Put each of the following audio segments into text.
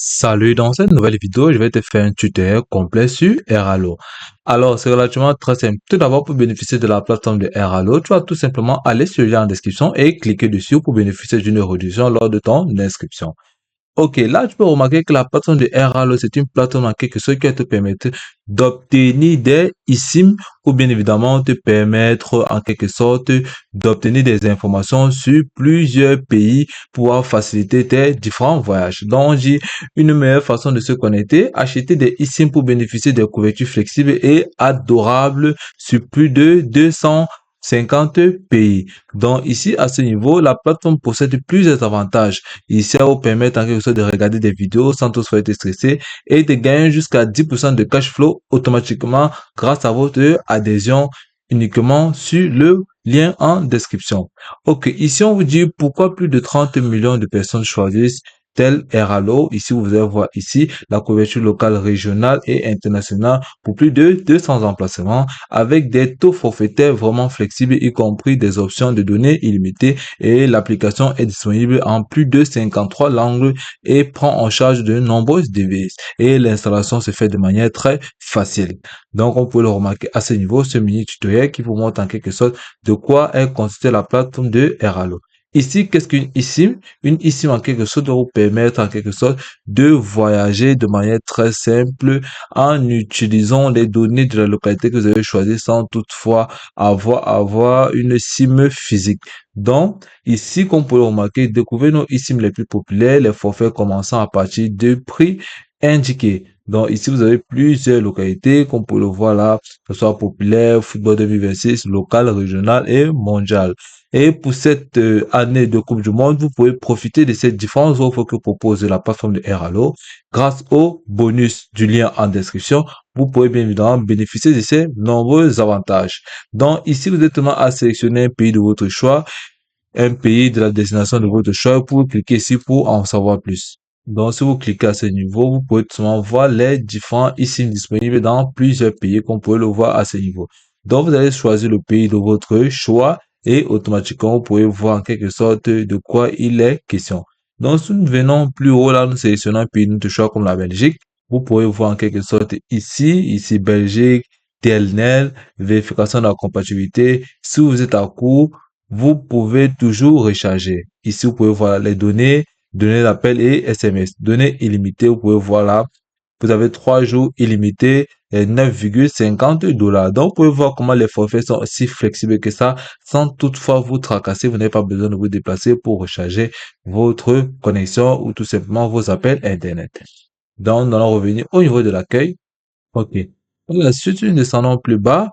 Salut, dans cette nouvelle vidéo, je vais te faire un tutoriel complet sur Airalo. Alors, c'est relativement très simple. Tout d'abord, pour bénéficier de la plateforme de Airalo, tu vas tout simplement aller sur le lien en description et cliquer dessus pour bénéficier d'une réduction lors de ton inscription. Ok, là, tu peux remarquer que la plateforme de Airalo, c'est une plateforme en quelque sorte qui va te permettre d'obtenir des eSIM ou bien évidemment te permettre en quelque sorte d'obtenir des informations sur plusieurs pays pour pouvoir faciliter tes différents voyages. Donc, j'ai une meilleure façon de se connecter, acheter des eSIM pour bénéficier des couvertures flexibles et adorables sur plus de 250 pays. Donc ici, à ce niveau, la plateforme possède plusieurs avantages. Ici, elle vous permet en quelque sorte de regarder des vidéos sans toutefois être stressé et de gagner jusqu'à 10% de cash flow automatiquement grâce à votre adhésion uniquement sur le lien en description. Ok, ici on vous dit pourquoi plus de 30 millions de personnes choisissent tel Airalo. Ici, vous allez voir ici la couverture locale, régionale et internationale pour plus de 200 emplacements avec des taux forfaitaires vraiment flexibles, y compris des options de données illimitées, et l'application est disponible en plus de 53 langues et prend en charge de nombreuses devices et l'installation se fait de manière très facile. Donc, on peut le remarquer à ce niveau, ce mini tutoriel qui vous montre en quelque sorte de quoi est constituée la plateforme de Airalo. Ici, qu'est-ce qu'une eSIM? Une eSIM, en quelque sorte, va vous permettre, en quelque sorte, de voyager de manière très simple en utilisant les données de la localité que vous avez choisie sans toutefois avoir une SIM physique. Donc, ici, comme vous pouvez le remarquer, découvrez nos eSIM les plus populaires, les forfaits commençant à partir de prix indiqués. Donc, ici, vous avez plusieurs localités, comme vous pouvez le voir là, que ce soit populaire, football 2026, local, régional et mondial. Et pour cette année de Coupe du Monde, vous pouvez profiter de ces différentes offres que propose la plateforme de Airalo. Grâce au bonus du lien en description, vous pouvez bien évidemment bénéficier de ces nombreux avantages. Donc ici, vous êtes seulement à sélectionner un pays de votre choix, un pays de la destination de votre choix pour cliquer ici pour en savoir plus. Donc si vous cliquez à ce niveau, vous pouvez tout simplement voir les différents eSIM disponibles dans plusieurs pays, comme vous pouvez le voir à ce niveau. Donc vous allez choisir le pays de votre choix et automatiquement vous pouvez voir en quelque sorte de quoi il est question. Donc si nous venons plus haut là, nous sélectionnons un pays de notre choix comme la Belgique. Vous pouvez voir en quelque sorte ici Belgique, Telnet, vérification de la compatibilité. Si vous êtes à court, vous pouvez toujours recharger. Ici, vous pouvez voir les données d'appel et SMS. Données illimitées, vous pouvez voir là. Vous avez 3 jours illimités et 9,50 $. Donc, vous pouvez voir comment les forfaits sont aussi flexibles que ça, sans toutefois vous tracasser. Vous n'avez pas besoin de vous déplacer pour recharger votre connexion ou tout simplement vos appels Internet. Donc, nous allons revenir au niveau de l'accueil. OK. Ensuite, nous descendons plus bas.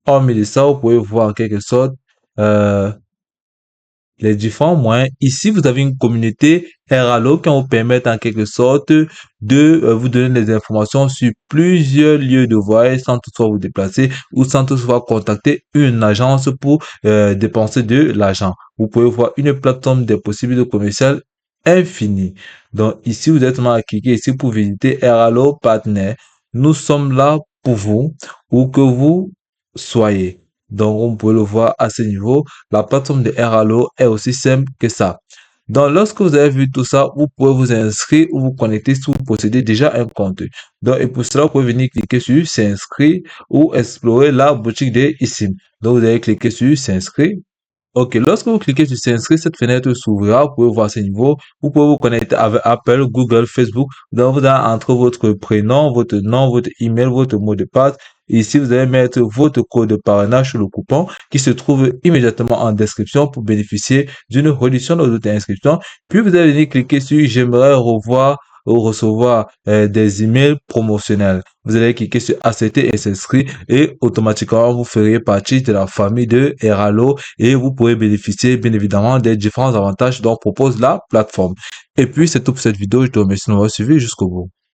Hormis de ça, vous pouvez voir en quelque sorte euh, les différents moyens. Ici, vous avez une communauté Airalo qui va vous permettre en quelque sorte de vous donner des informations sur plusieurs lieux de voyage sans toutefois vous déplacer ou sans toutefois contacter une agence pour dépenser de l'argent. Vous pouvez voir une plateforme des possibilités commerciales infinies. Donc ici, vous êtes seulement à cliquer ici pour visiter Airalo Partner. Nous sommes là pour vous, où que vous soyez. Donc, on peut le voir à ce niveau. La plateforme de Airalo est aussi simple que ça. Donc, lorsque vous avez vu tout ça, vous pouvez vous inscrire ou vous connecter si vous possédez déjà un compte. Donc, et pour cela, vous pouvez venir cliquer sur s'inscrire ou explorer la boutique de eSIM. Donc, vous allez cliquer sur s'inscrire. Ok, lorsque vous cliquez sur s'inscrire, cette fenêtre s'ouvrira. Vous pouvez voir ce niveau. Vous pouvez vous connecter avec Apple, Google, Facebook. Donc, vous allez entrer votre prénom, votre nom, votre email, votre mot de passe. Ici, vous allez mettre votre code de parrainage sur le coupon qui se trouve immédiatement en description pour bénéficier d'une réduction de votre inscription. Puis, vous allez venir cliquer sur j'aimerais revoir ou recevoir des emails promotionnels. Vous allez cliquer sur accepter et s'inscrire et automatiquement vous ferez partie de la famille de Airalo et vous pourrez bénéficier bien évidemment des différents avantages dont propose la plateforme. Et puis c'est tout pour cette vidéo. Je te remercie de m'avoir suivi jusqu'au bout.